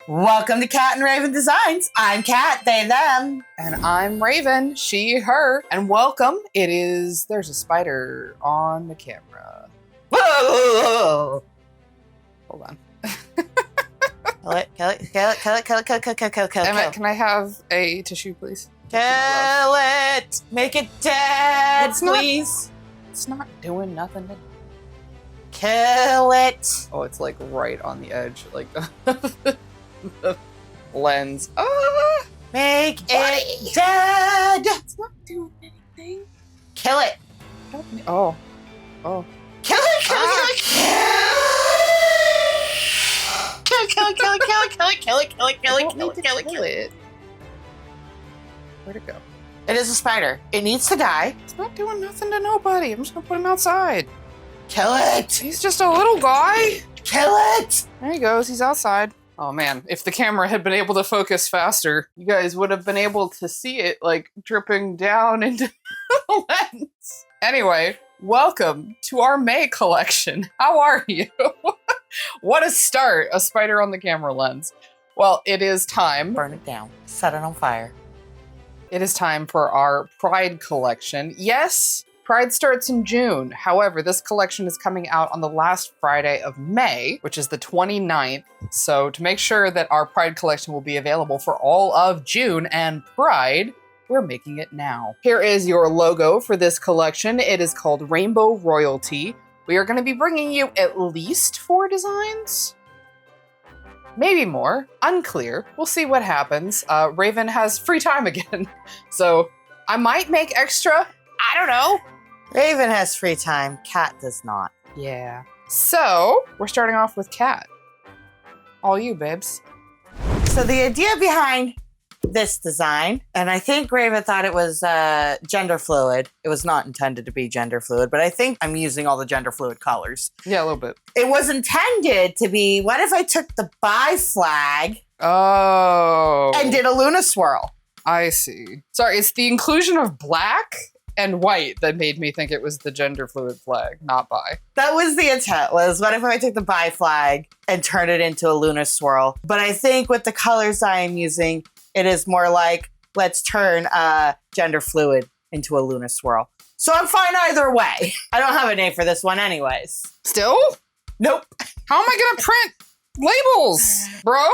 Welcome to Cat and Raven Designs. I'm Cat, they, them. And I'm Raven, she, her. And welcome. There's a spider on the camera. Whoa! Hold on. Kill it. Emmett, can I have a tissue, please? Kill it. Make it dead, please. It's not doing nothing. Kill it. Oh, it's like right on the edge, like the lens. Ah! Make it dead. It's not doing anything. Kill it. Oh. Kill it. Kill it. Where'd it go? It is a spider. It needs to die. It's not doing nothing to nobody. I'm just gonna put him outside. Kill it. He's just a little guy. Kill it. There he goes. He's outside. Oh man, if the camera had been able to focus faster, you guys would have been able to see it like dripping down into the lens. Anyway, welcome to our May collection. How are you? What a start, a spider on the camera lens. Well, it is time. Burn it down. Set it on fire. It is time for our Pride collection. Yes, Pride starts in June. However, this collection is coming out on the last Friday of May, which is the 29th. So to make sure that our Pride collection will be available for all of June and Pride, we're making it now. Here is your logo for this collection. It is called Rainbow Royalty. We are going to be bringing you at least 4 designs. Maybe more. Unclear. We'll see what happens. Raven has free time again, so I might make extra. I don't know. Raven has free time. Cat does not. Yeah. So we're starting off with Cat. All you, babes. So the idea behind this design, and I think Raven thought it was gender fluid. It was not intended to be gender fluid, but I think I'm using all the gender fluid colors. Yeah, a little bit. It was intended to be, what if I took the bi flag and did a Luna swirl? I see. Sorry, it's the inclusion of black and white that made me think it was the gender fluid flag, not bi. That was the intent, was what if I took the bi flag and turned it into a Luna swirl? But I think with the colors I am using, it is more like, let's turn gender fluid into a Luna swirl. So I'm fine either way. I don't have a name for this one anyways. Still? Nope. How am I gonna print labels, bro?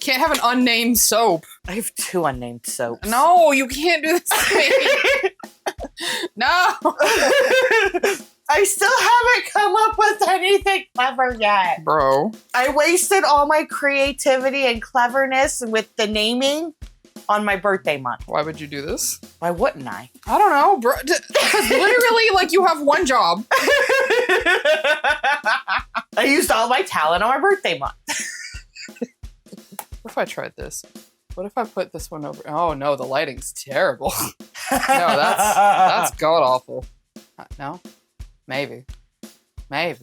Can't have an unnamed soap. I have 2 unnamed soaps. No, you can't do this to me. No. I still haven't come up with anything clever yet. Bro. I wasted all my creativity and cleverness with the naming on my birthday month. Why would you do this? Why wouldn't I? I don't know, bro. Because literally, like, you have one job. I used all my talent on my birthday month. What if I tried this? What if I put this one over? Oh no, the lighting's terrible. No, that's god awful. No? Maybe. I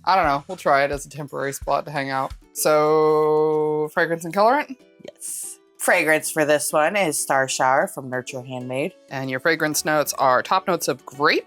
don't know. We'll try it as a temporary spot to hang out. So, fragrance and colorant? Yes. Fragrance for this one is Star Shower from Nurture Handmade. And your fragrance notes are top notes of grape,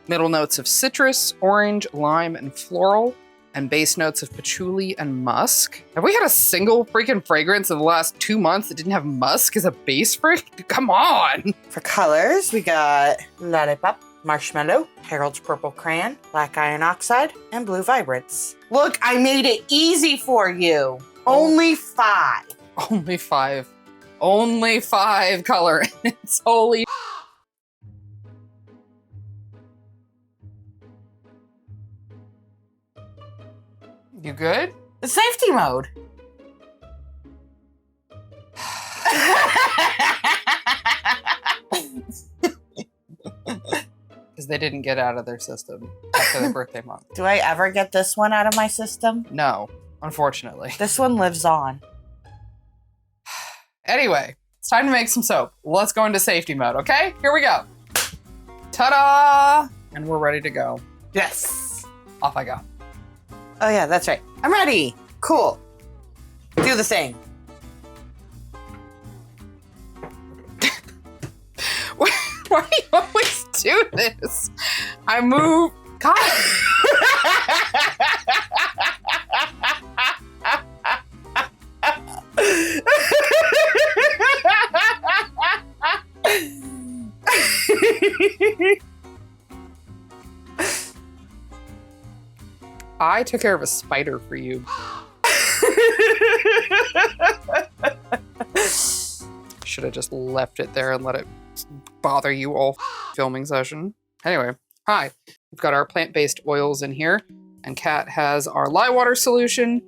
middle notes of citrus, orange, lime, and floral, and base notes of patchouli and musk. Have we had a single freaking fragrance in the last 2 months that didn't have musk as a base fragrance? Come on! For colors, we got Lollipop, Marshmallow, Harold's Purple Crayon, Black Iron Oxide, and Blue Vibrance. Look, I made it easy for you. Only 5. Only 5. Only 5 colorants. Holy. You good? The safety mode. Because they didn't get out of their system after their birthday month. Do I ever get this one out of my system? No, unfortunately. This one lives on. Anyway, it's time to make some soap. Let's go into safety mode, okay? Here we go. Ta-da! And we're ready to go. Yes. Off I go. Oh yeah, that's right. I'm ready. Cool. Do the thing. Why do you always do this? I move. God. I took care of a spider for you. Should have just left it there and let it bother you all filming session. Anyway, hi. We've got our plant-based oils in here, and Kat has our lye water solution.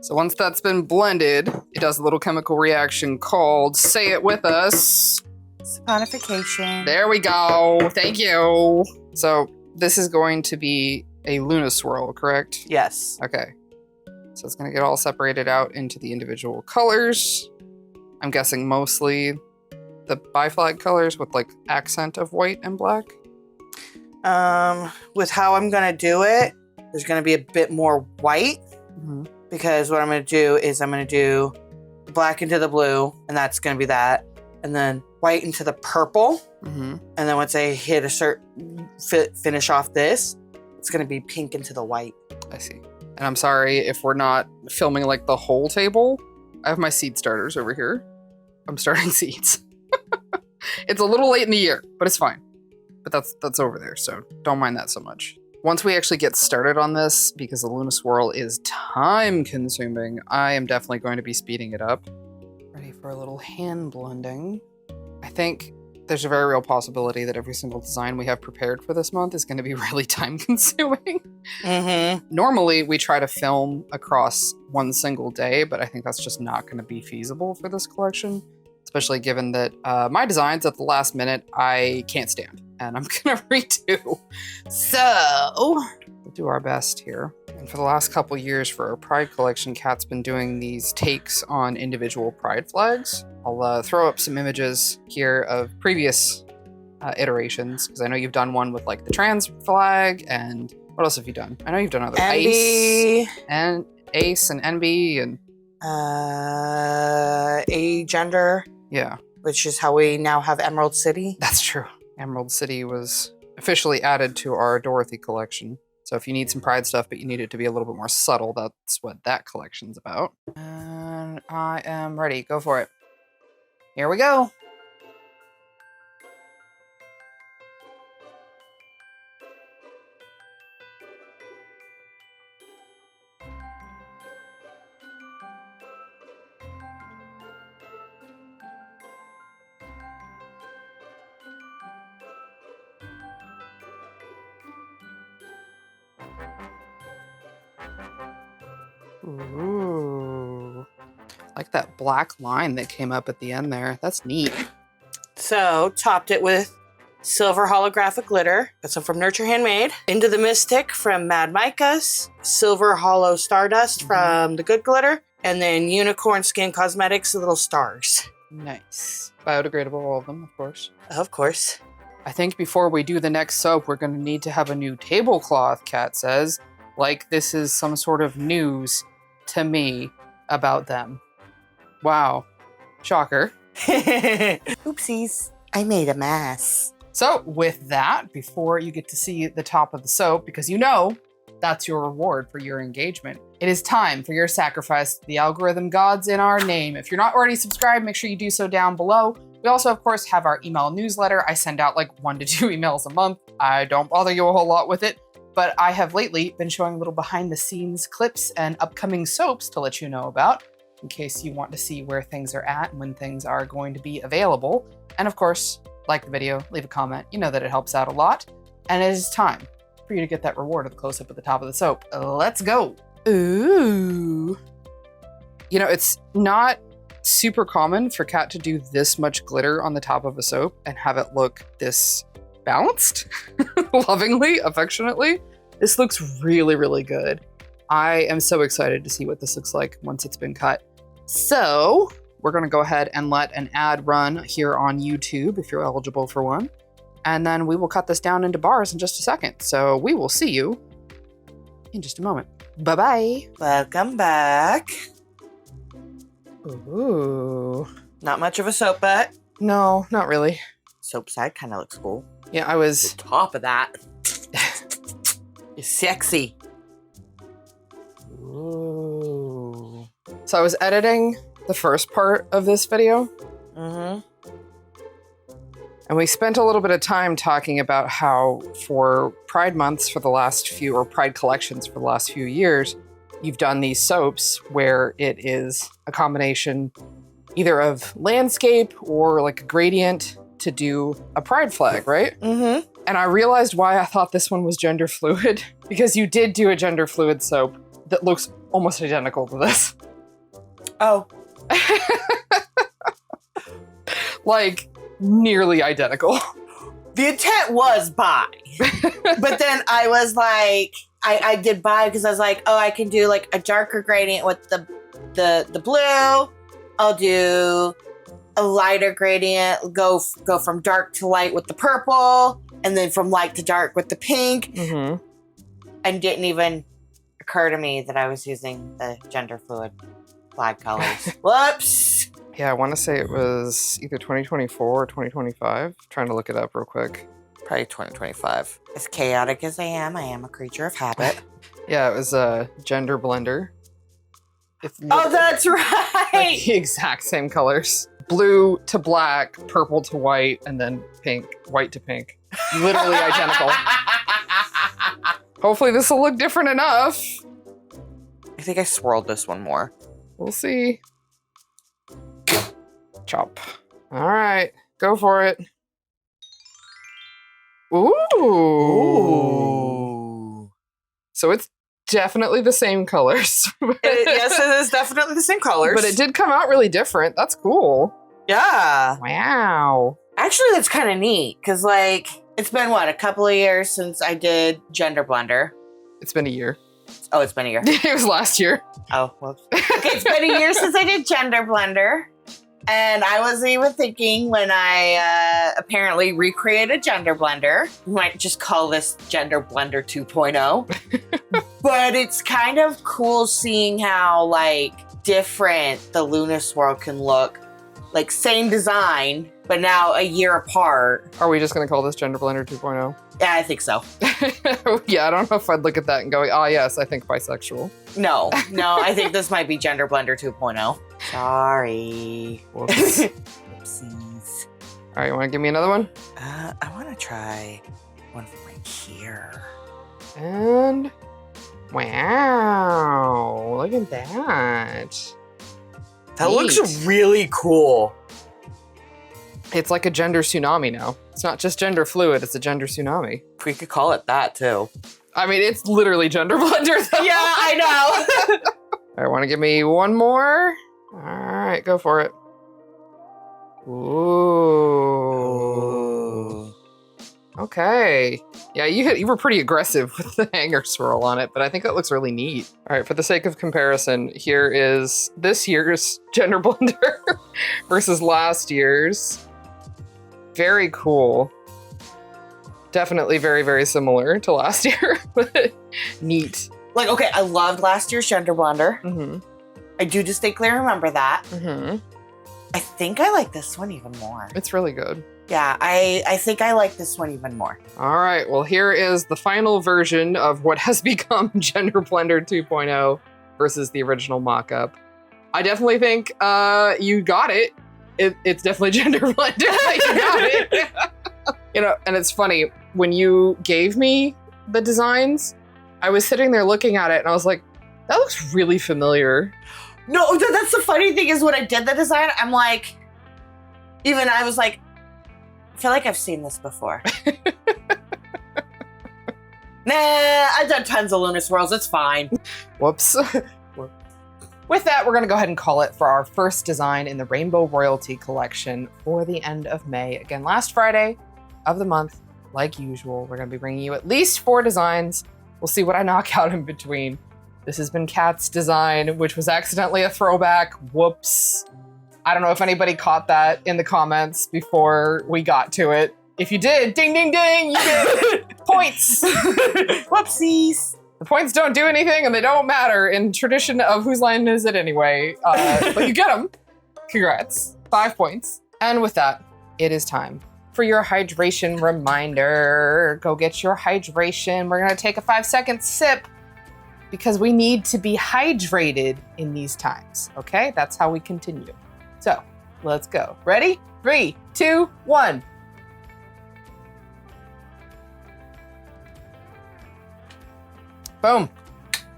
So once that's been blended, it does a little chemical reaction called, say it with us, Saponification. there we go. Thank you. So this is going to be a Luna swirl, correct? Yes. Okay. So it's going to get all separated out into the individual colors. I'm guessing mostly the biflag colors with like accent of white and black. With how I'm gonna do it, there's gonna be a bit more white because what I'm gonna do is I'm gonna do black into the blue, and that's gonna be that, and then white into the purple, and then once I hit a certain finish off this, it's gonna be pink into the white. I see. And I'm sorry if we're not filming like the whole table. I have my seed starters over here. I'm starting seeds. It's a little late in the year, but it's fine. But that's over there, so don't mind that so much. Once we actually get started on this, because the Luna Swirl is time consuming, I am definitely going to be speeding it up. Ready for a little hand blending. I think there's a very real possibility that every single design we have prepared for this month is going to be really time consuming. Normally, we try to film across one single day, but I think that's just not going to be feasible for this collection, especially given that my designs at the last minute, I can't stand, and I'm going to redo. So we'll do our best here. And for the last couple years for our Pride collection, Kat's been doing these takes on individual Pride flags. I'll throw up some images here of previous iterations, because I know you've done one with like the trans flag, and what else have you done? I know you've done other NB. Ace and NB and agender, yeah, which is how we now have Emerald City. that's true. Emerald City was officially added to our Dorothy collection. So if you need some Pride stuff, but you need it to be a little bit more subtle, that's what that collection's about. And I am ready. Go for it. Here we go. Ooh. Like that black line that came up at the end there. That's neat. So topped it with silver holographic glitter. Got some from Nurture Handmade. Into the Mystic from Mad Micas. Silver hollow stardust from the Good Glitter. And then Unicorn Skin Cosmetics, the little stars. Nice. Biodegradable, all of them, of course. Of course. I think before we do the next soap, we're going to need to have a new tablecloth, Kat says. Like this is some sort of news to me about them. Wow. Shocker. Oopsies. I made a mess. So with that, before you get to see the top of the soap, because you know that's your reward for your engagement, it is time for your sacrifice to the algorithm gods in our name. If you're not already subscribed, make sure you do so down below. We also, of course, have our email newsletter. I send out like 1 to 2 emails a month. I don't bother you a whole lot with it, but I have lately been showing little behind the scenes clips and upcoming soaps to let you know about, in case you want to see where things are at and when things are going to be available. And of course, like the video, leave a comment. You know that it helps out a lot. And it is time for you to get that reward of the close-up at the top of the soap. Let's go. Ooh. You know, it's not super common for Kat to do this much glitter on the top of a soap and have it look this balanced, lovingly, affectionately. This looks really, really good. I am so excited to see what this looks like once it's been cut. So we're gonna go ahead and let an ad run here on YouTube if you're eligible for one. And then we will cut this down into bars in just a second. So we will see you in just a moment. Bye-bye. Welcome back. Ooh. Not much of a soap butt. No, not really. Soap side kind of looks cool. Yeah, I was... Top of that. It's sexy. Ooh. So I was editing the first part of this video. And we spent a little bit of time talking about how for Pride months for the last few, or Pride collections for the last few years, you've done these soaps where it is a combination either of landscape or like a gradient to do a pride flag, right? Mm-hmm. And I realized why I thought this one was gender fluid, because you did do a gender fluid soap that looks almost identical to this. Oh. Like, nearly identical. The intent was bi. But then I was like, I did bi because I was like, oh, I can do like a darker gradient with the blue. I'll do a lighter gradient, go from dark to light with the purple, and then from light to dark with the pink. Mm-hmm. And didn't even occur to me that I was using the gender fluid flag colors. Whoops. Yeah, I want to say it was either 2024 or 2025. Trying to look it up real quick. Probably 2025. As chaotic as I am a creature of habit. Yeah, it was a gender blender. It's Oh, that's right. like the exact same colors. Blue to black, purple to white, and then pink, white to pink. Literally identical. Hopefully this will look different enough. I think I swirled this one more. We'll see. Chop. All right, go for it. Ooh. So it's definitely the same colors. Yes, it is definitely the same colors. But it did come out really different. That's cool. Yeah. Wow. Actually, that's kind of neat because, like, it's been, what, a couple of years since I did Gender Blender. It's been a year. Oh, it's been a year. It was last year. Oh, well. Okay, it's been a year since I did Gender Blender. And I wasn't even thinking when I apparently recreated Gender Blender. We might just call this Gender Blender 2.0. But it's kind of cool seeing how, like, different the Luna Swirl can look. Like, same design, but now a year apart. Are we just going to call this Gender Blender 2.0? Yeah, I think so. Yeah, I don't know if I'd look at that and go, ah, yes, I think bisexual. No, I think this might be Gender Blender 2.0. Sorry. Whoops. Oopsies. All right, you want to give me another one? I want to try one from right here. And wow, look at that. That looks Neat. really cool. It's like a gender tsunami now. It's not just gender fluid, it's a gender tsunami. We could call it that, too. I mean, it's literally gender blender. Though. Yeah, I know. All right, want to give me one more? All right, go for it. Ooh. Okay. Yeah, you were pretty aggressive with the hanger swirl on it, but I think that looks really neat. All right, for the sake of comparison, here is this year's Gender Blender versus last year's. Very cool. Definitely very, very similar to last year, but neat. Like, okay, I loved last year's Gender Blender. Mm-hmm. I do distinctly remember that. Mm-hmm. I think I like this one even more. It's really good. Yeah, I think I like this one even more. All right, well, here is the final version of what has become Gender Blender 2.0 versus the original mock-up. I definitely think you got it. It's definitely Gender Blender. You got it. You know, and it's funny, when you gave me the designs, I was sitting there looking at it and I was like, that looks really familiar. No, that's the funny thing is when I did the design, I'm like, even I was like, I feel like I've seen this before. Nah, I've done tons of Luna Swirls. It's fine. Whoops. With that, we're going to go ahead and call it for our first design in the Rainbow Royalty collection for the end of May. Again, last Friday of the month, like usual, we're going to be bringing you at least 4 designs. We'll see what I knock out in between. This has been Kat's design, which was accidentally a throwback. Whoops. I don't know if anybody caught that in the comments before we got to it. If you did, ding, ding, ding, you get points. Whoopsies. The points don't do anything and they don't matter in tradition of whose line is it anyway. But you get them. Congrats. 5 points. And with that, it is time for your hydration reminder. Go get your hydration. We're going to take a 5-second sip because we need to be hydrated in these times. Okay? That's how we continue. So let's go. Ready? 3, 2, 1. Boom.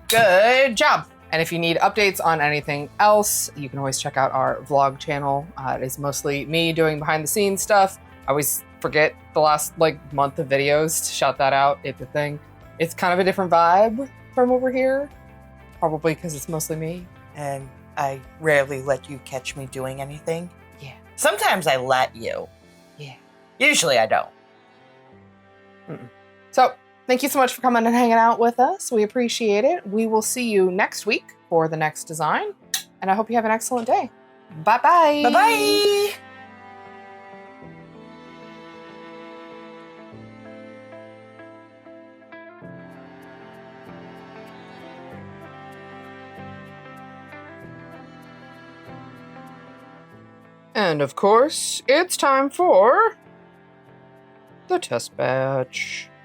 Good job. And if you need updates on anything else, you can always check out our vlog channel. It is mostly me doing behind the scenes stuff. I always forget the last month of videos to shout that out. It's a thing. It's kind of a different vibe from over here. Probably because it's mostly me. And I rarely let you catch me doing anything. Yeah. Sometimes I let you. Yeah. Usually I don't. So thank you so much for coming and hanging out with us. We appreciate it. We will see you next week for the next design. And I hope you have an excellent day. Bye-bye. Bye-bye. And of course, it's time for the test batch.